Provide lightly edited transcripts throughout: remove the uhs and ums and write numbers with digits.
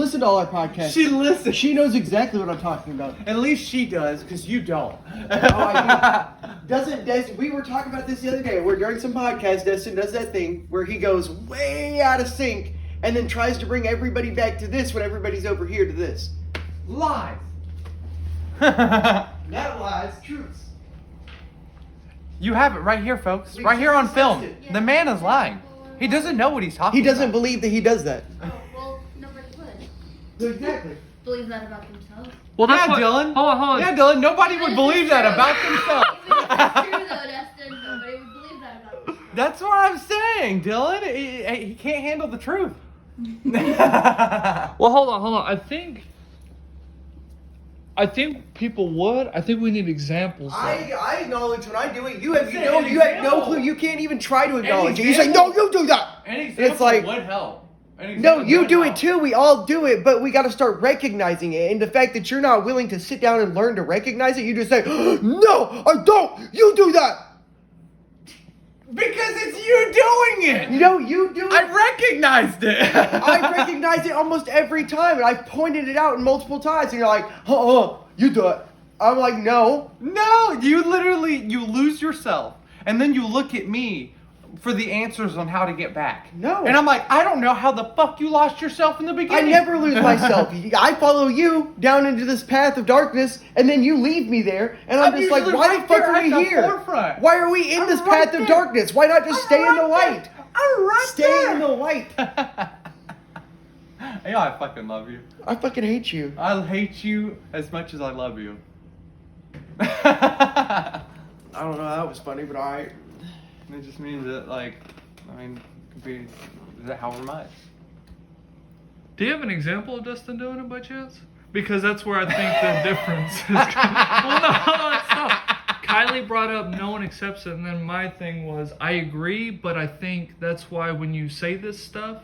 listened to all our podcasts. She listens. She knows exactly what I'm talking about. At least she does, because you don't. I do. We were talking about this the other day. We're during some podcast. Destin does that thing where he goes way out of sync and then tries to bring everybody back to this when everybody's over here to this. Lies. Not lies, truths. You have it right here, folks. We Right here on just film. discussed it. The man is lying. He doesn't know what he's talking He doesn't about. believe that he does that. Oh, well, nobody would Exactly. believe that about themselves. Well, that's Yeah, what, Dylan. Hold on. Yeah, Dylan. Nobody would believe that about themselves. Even if it's true, though, Destin, nobody would believe that about themselves. That's what I'm saying, Dylan. He can't handle the truth. Well, hold on. I think people would. I think we need examples. though. I acknowledge when I do it. You have An no example. clue. You can't even try to acknowledge it. You example. say, no, you do that. An It's example like, would help. An no, example you would do help. it too. We all do it, but we got to start recognizing it. And the fact that you're not willing to sit down and learn to recognize it, you just say, no, I don't. You do that. Because it's you doing it. You know, you do it. I recognized it. I recognize it almost every time, and I've pointed it out multiple times. And you're like, you do it. I'm like, no. No, you lose yourself. And then you look at me for the answers on how to get back. No. And I'm like, I don't know how the fuck you lost yourself in the I beginning. never lose myself. I follow you down into this path of darkness, and then you leave me there, and I'm just like, usually why right the fuck there are we at the here? forefront. Why are we in I'm this right path of there. darkness? Why not just I'm stay in right the light? there. I'm right Stay there. in the light. You know, I fucking love you. I fucking hate you. I hate you as much as I love you. I don't know, that was funny, but alright. It just means that, like, I mean, it could be is that however much. Do you have an example of Dustin doing it by chance? Because that's where I think the difference is. Well, no, stop. Kylie brought up no one accepts it, and then my thing was I agree, but I think that's why when you say this stuff,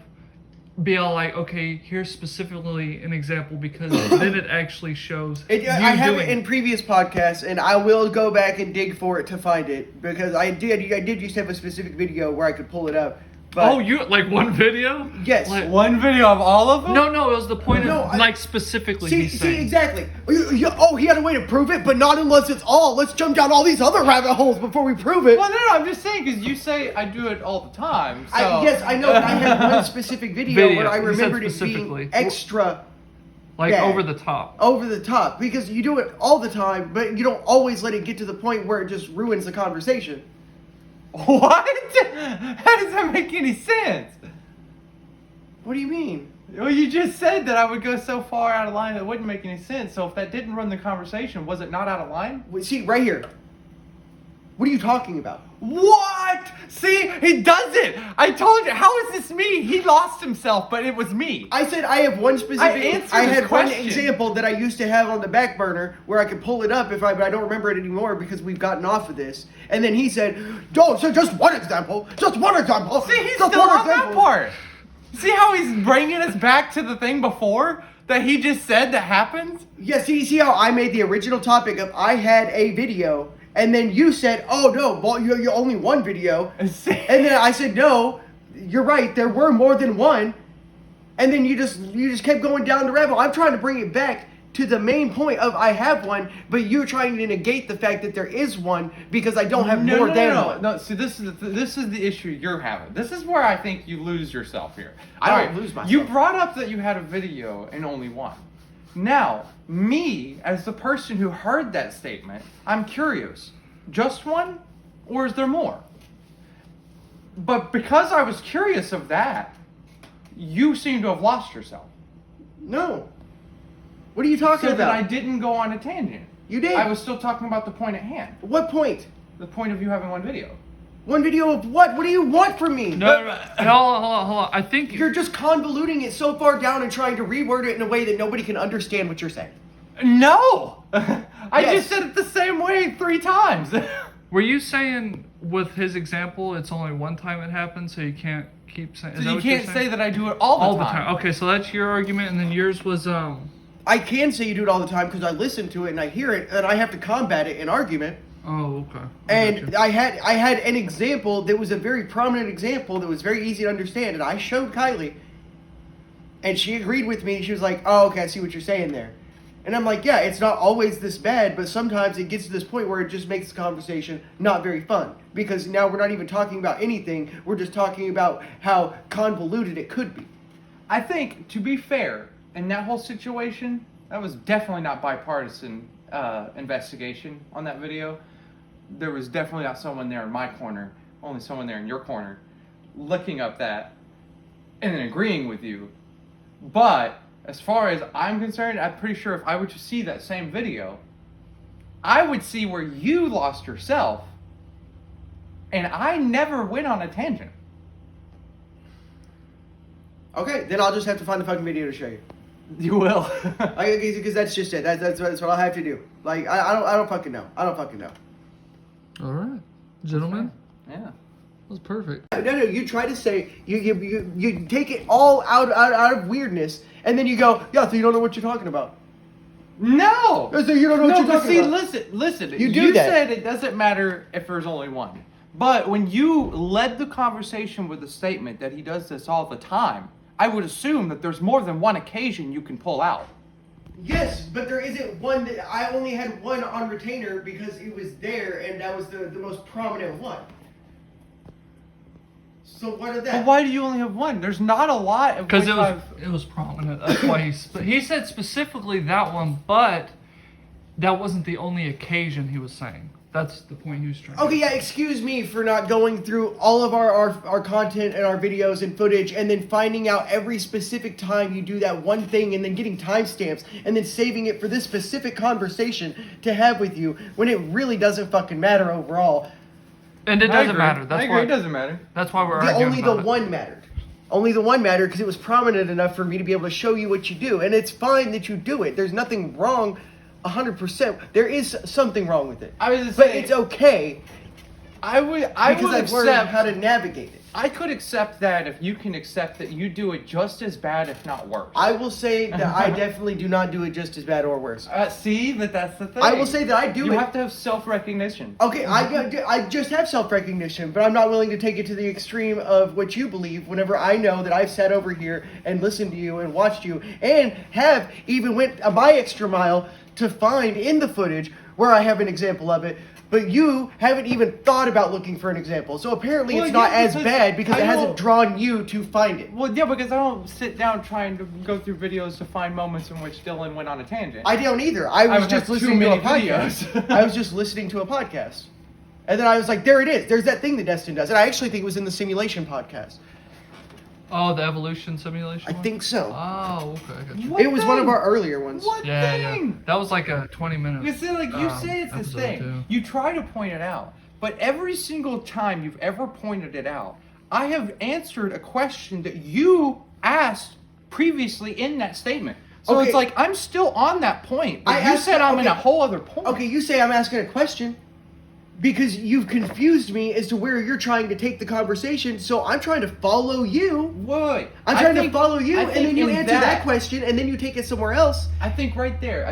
be all like, okay, here's specifically an example because then it actually shows. I have it doing in previous podcasts, and I will go back and dig for it to find it, because I did used to have a specific video where I could pull it up. But Oh, you like one video? yes. Like, One video of all of them? no, it was the point No, of I- like specifically. See, he's saying. exactly. He had a way to prove it, but not unless it's all. Let's jump down all these other rabbit holes before we prove it. Well, no, I'm just saying because you say I do it all the time. So. Yes, I know. But I had one specific video where I He said remembered it specifically. being extra Like bad. over the top. over the top, because you do it all the time, but you don't always let it get to the point where it just ruins the conversation. What? How does that make any sense? What do you mean? Well, you just said that I would go so far out of line that it wouldn't make any sense. So if that didn't run the conversation, was it not out of line? Wait, see, right here. What are you talking about? What? See, he does it. I told you. How is this me? He lost himself, but it was me. I said I have one specific. answered I his had one question. example that I used to have on the back burner where I could pull it up but I don't remember it anymore because we've gotten off of this. And then he said, "No, so just one example. Just one example. See, he's just still one on that part. See how he's bringing us back to the thing before that he just said that happens? Yeah, see how I made the original topic of I had a video, and then you said, "Oh no, well, you only one video," and then I said, "No, you're right. There were more than one," and then you just kept going down the rabbit hole. I'm trying to bring it back to the main point of I have one, but you're trying to negate the fact that there is one because I don't have more than one. No, see, this is the issue you're having. This is where I think you lose yourself here. I don't lose myself. You brought up that you had a video and only one. Now, me, as the person who heard that statement, I'm curious. Just one? Or is there more? But because I was curious of that, you seem to have lost yourself. No. What are you talking So about? that I didn't go on a tangent. You did. I was still talking about the point at hand. What point? The point of you having one video. One video of what? What do you want from me? No, hold on. I think You're just convoluting it so far down and trying to reword it in a way that nobody can understand what you're saying. No! I Yes. just said it the same way 3 times. Were you saying with his example, it's only one time it happened, so you can't keep saying? So you can't say that I do it all the time. Okay, so that's your argument, and then yours was I can say you do it all the time because I listen to it and I hear it and I have to combat it in argument. Oh, okay. And I had an example that was a very prominent example that was very easy to understand, and I showed Kylie. And she agreed with me. She was like, oh, okay, I see what you're saying there. And I'm like, yeah, it's not always this bad, but sometimes it gets to this point where it just makes the conversation not very fun. Because now we're not even talking about anything. We're just talking about how convoluted it could be. I think, to be fair, in that whole situation, that was definitely not bipartisan investigation on that video. There was definitely not someone there in my corner, only someone there in your corner, looking up that and then agreeing with you. But as far as I'm concerned, I'm pretty sure if I were to see that same video, I would see where you lost yourself, and I never went on a tangent. Okay, then I'll just have to find the fucking video to show you. You will. Because that's just it. That's what I'll have to do. Like, I don't fucking know. I don't fucking know. All right, gentlemen. Yeah. That was perfect. No, you try to say, you take it all out of weirdness, and then you go, yeah, so you don't know what you're talking about. No! So you don't know what you're talking about. Listen. You do You that. said it doesn't matter if there's only one. But when you led the conversation with the statement that he does this all the time, I would assume that there's more than one occasion you can pull out. Yes, but there isn't one that I only had one on retainer because it was there, and that was the most prominent one. So what are that? But why do you only have one? There's not a lot of Because which it was prominent. That's why he said specifically that one, but that wasn't the only occasion he was saying. That's the point he was trying. Okay, yeah, excuse me for not going through all of our content and our videos and footage and then finding out every specific time you do that one thing and then getting timestamps and then saving it for this specific conversation to have with you when it really doesn't fucking matter overall. And it doesn't matter. I agree, it doesn't matter. That's why we're arguing Only about the it. one mattered. Only the one mattered because it was prominent enough for me to be able to show you what you do. And it's fine that you do it. There's nothing wrong 100%. There is something wrong with it. I was just but saying, it's okay I would because I've learned accept how to navigate it. I could accept that if you can accept that you do it just as bad, if not worse. I will say that I definitely do not do it just as bad or worse. See, that's the thing. I will say that I do You it. have to have self-recognition. Okay, I just have self-recognition, but I'm not willing to take it to the extreme of what you believe whenever I know that I've sat over here and listened to you and watched you and have even went my extra mile to find in the footage where I have an example of it, but you haven't even thought about looking for an example. So apparently Well, it's not yeah, as because bad because it I hasn't don't- drawn you to find it. Well, yeah, because I don't sit down trying to go through videos to find moments in which Dylan went on a tangent. I don't either. I was would just have too listening to a many podcast. videos. I was just listening to a podcast. And then I was like, there it is. There's that thing that Destin does. And I actually think it was in the simulation podcast. Oh, the evolution simulation I one? think so. Oh, okay. I got you. What It was one of thing? our earlier ones. What Yeah. thing? That was like a 20-minute. You see, like you say, it's this episode, thing. too. You try to point it out, but every single time you've ever pointed it out, I have answered a question that you asked previously in that statement. So Okay. it's like I'm still on that point. But I you asked- said I'm in a okay. whole other point. Okay, you say I'm asking a question because you've confused me as to where you're trying to take the conversation, so I'm trying to follow you. Wait. I'm I trying to think- follow you, I and think then you in answer that question, and then you take it somewhere else. I think right there,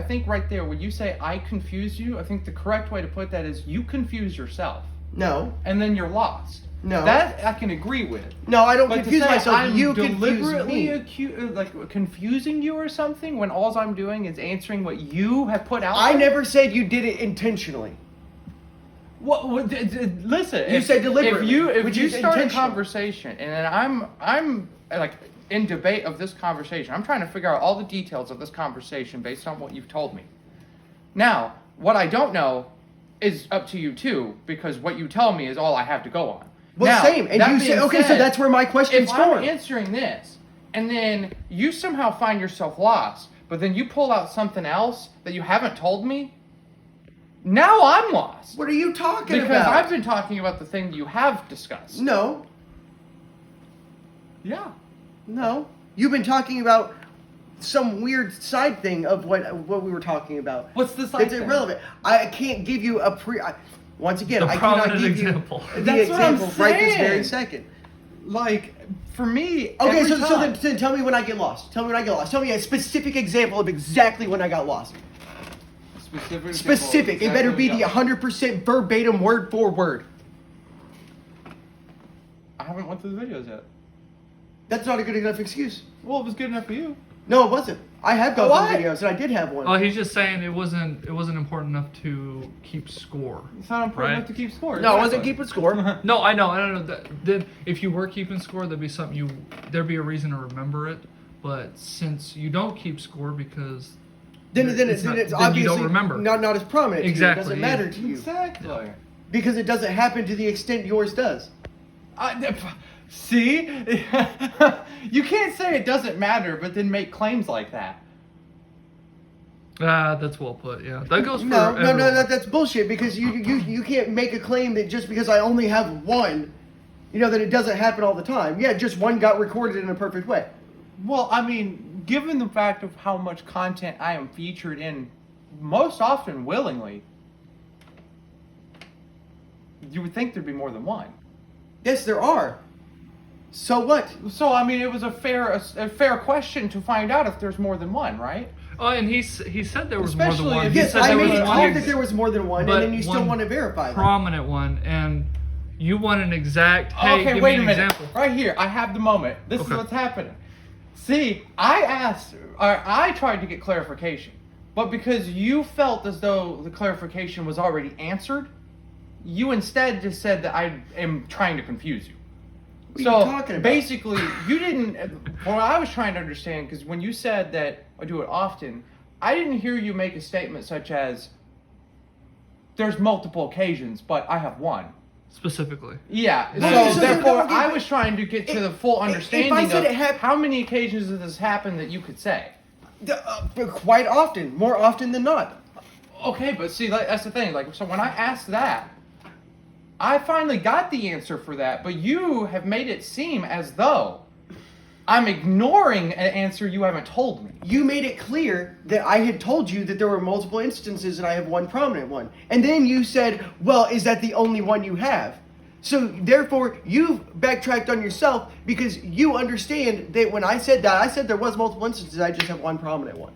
when you say I confuse you, I think the correct way to put that is you confuse yourself. No. And then you're lost. No. That I can agree with. No, I don't But to confuse say myself. I'm You confuse deliberately me. confusing you or something when all I'm doing is answering what you have put out. I there? never said you did it intentionally. Listen. You said deliberately, If which you is start a intentional. conversation and then I'm like in debate of this conversation, I'm trying to figure out all the details of this conversation based on what you've told me. Now, what I don't know is up to you too, because what you tell me is all I have to go on. Well, Now, same. And that you say, being okay, so said, that's where my question's if I'm for. answering this, and then you somehow find yourself lost, but then you pull out something else that you haven't told me, now I'm lost. What are you talking Because about? I've been talking about the thing you have discussed. No, Yeah. no. You've been talking about some weird side thing of what we were talking about. What's the side It's thing? irrelevant. I can't give you a once again, The I cannot prominent give example. you the That's what I'm example right this very saying. second. Like, for me, Okay, every so time- then tell me when I get lost. Tell me when I get lost. Tell me a specific example of exactly when I got lost. Specific. It better be the 100% verbatim word for word. I haven't went through the videos yet. That's not a good enough excuse. Well, it was good enough for you. No, it wasn't. I have gone What? through videos, and I did have one. Oh, he's just saying it wasn't important enough to keep score. It's not important Right. enough to keep score. No, I wasn't Exactly. keeping score. No, I know. Then if you were keeping score, there'd be something there'd be a reason to remember it. But since you don't keep score because Then it's it's not- then obviously you don't remember. not as prominent. Exactly, To you. It doesn't yeah. matter to you Exactly. because it doesn't happen to the extent yours does. See? You can't say it doesn't matter, but then make claims like that. that's well put. Yeah, that goes for No, everyone. that's bullshit because you can't make a claim that just because I only have one, that it doesn't happen all the time. Yeah, just one got recorded in a perfect way. Well, I mean, given the fact of how much content I am featured in, most often willingly, you would think there'd be more than one. Yes, there are. So what? So, I mean, it was a fair question to find out if there's more than one, right? Oh, and he said there was Especially more than one. if- He Yes, said I there made was it one clear that there was more than one, and but then you still one want to verify that. prominent one, and you want an exact. Hey, Okay, give wait me a an minute. example. Right here, I have the moment. This is Okay. what's happening. See, I tried to get clarification, but because you felt as though the clarification was already answered, you instead just said that I am trying to confuse you. What So are you talking about? basically, you didn't. What I was trying to understand, because when you said that I do it often, I didn't hear you make a statement such as, "There's multiple occasions, but I have one." Specifically. Yeah. Well, So therefore, okay, I but was trying to get to the full if I understanding said of it hap- how many occasions has this happened that you could say. But quite often, more often than not. Okay, but see, that's the thing. Like, so when I asked that, I finally got the answer for that, but you have made it seem as though I'm ignoring an answer you haven't told me. You made it clear that I had told you that there were multiple instances and I have one prominent one. And then you said, well, is that the only one you have? So therefore, you've backtracked on yourself because you understand that when I said that, I said there was multiple instances, I just have one prominent one.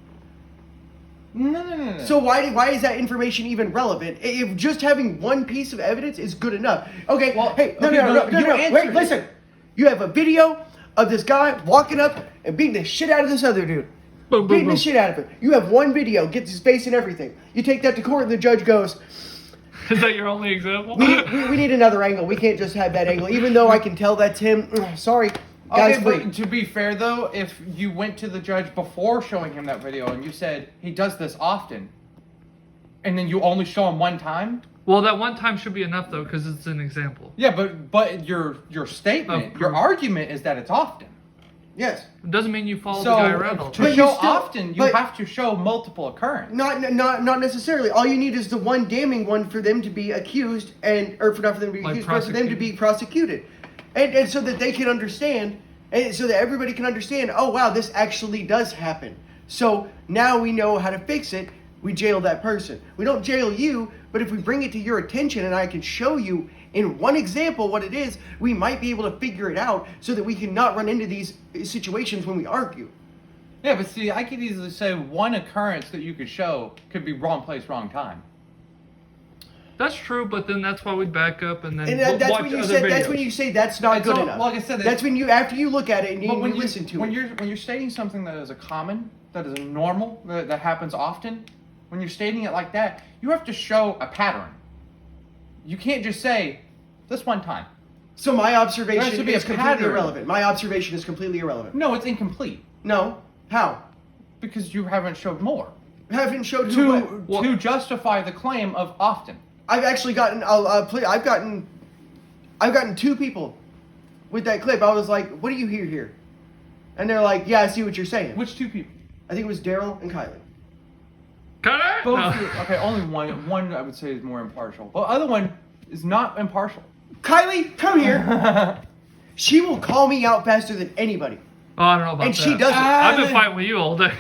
No. So why is that information even relevant? If just having one piece of evidence is good enough. Okay, Well, hey, no, okay, no, but you wait, answered it. listen. You have a video of this guy walking up and beating the shit out of this other dude. Boom, boom, Beating boom. the shit out of him. You have one video, gets his face and everything. You take that to court and the judge goes, Is that your only example? we need another angle. We can't just have that angle. Even though I can tell that's him. Sorry, guys, Okay, wait. but to be fair though, if you went to the judge before showing him that video and you said he does this often, and then you only show him one time, Well, that one time should be enough though, because it's an example. yeah, but your statement, Of your proof. argument is that it's often. Yes. It doesn't mean you follow So the guy around all the to But time. you show still- often, you but- have to show multiple occurrences. Not necessarily. All you need is the one damning one for them to be accused or for not for them to be Like accused, but for them to be prosecuted, and so that they can understand, and so that everybody can understand. Oh wow, this actually does happen. So now we know how to fix it. We jail that person. We don't jail you, but if we bring it to your attention and I can show you in one example what it is, we might be able to figure it out so that we can not run into these situations when we argue. Yeah, but see, I could easily say one occurrence that you could show could be wrong place, wrong time. That's true, but then that's why we back up and then And we'll that's watch when you other say videos. that's when you say that's not It's good all- enough. like I said, that's when you after you look at it and you, But when you listen to when it. you're stating something that is a common, that is a normal, that happens often, when you're stating it like that, you have to show a pattern. You can't just say this one time. So my There has observation to be a is completely pattern. irrelevant. My observation is completely irrelevant. No, it's incomplete No, how? because you haven't showed more I haven't showed who what. to justify the claim of often. I've actually gotten. I've gotten two people with that clip. I was like, "What do you hear here?" And they're like, "Yeah, I see what you're saying." Which two people? I think it was Daryl and Kylie. Cut it? Both. No. Okay, only one. One I would say is more impartial. The other one is not impartial. Kylie, come here. She will call me out faster than anybody. Oh, I don't know about And that. she doesn't. I've been fighting with you all day.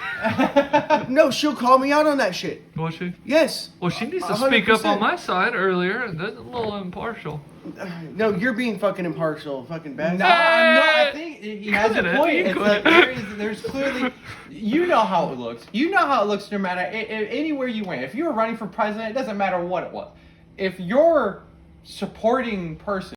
No, she'll call me out on that shit. Was she? Yes. Well, she needs to speak up 100%. on my side earlier. That's a little impartial. No, you're being fucking impartial, fucking bad. No, I'm not. I think he has a Couldn't it? point. You It's couldn't. that there's clearly, you know how it looks. You know how it looks no matter anywhere you went. If you were running for president, it doesn't matter what it was. If your supporting person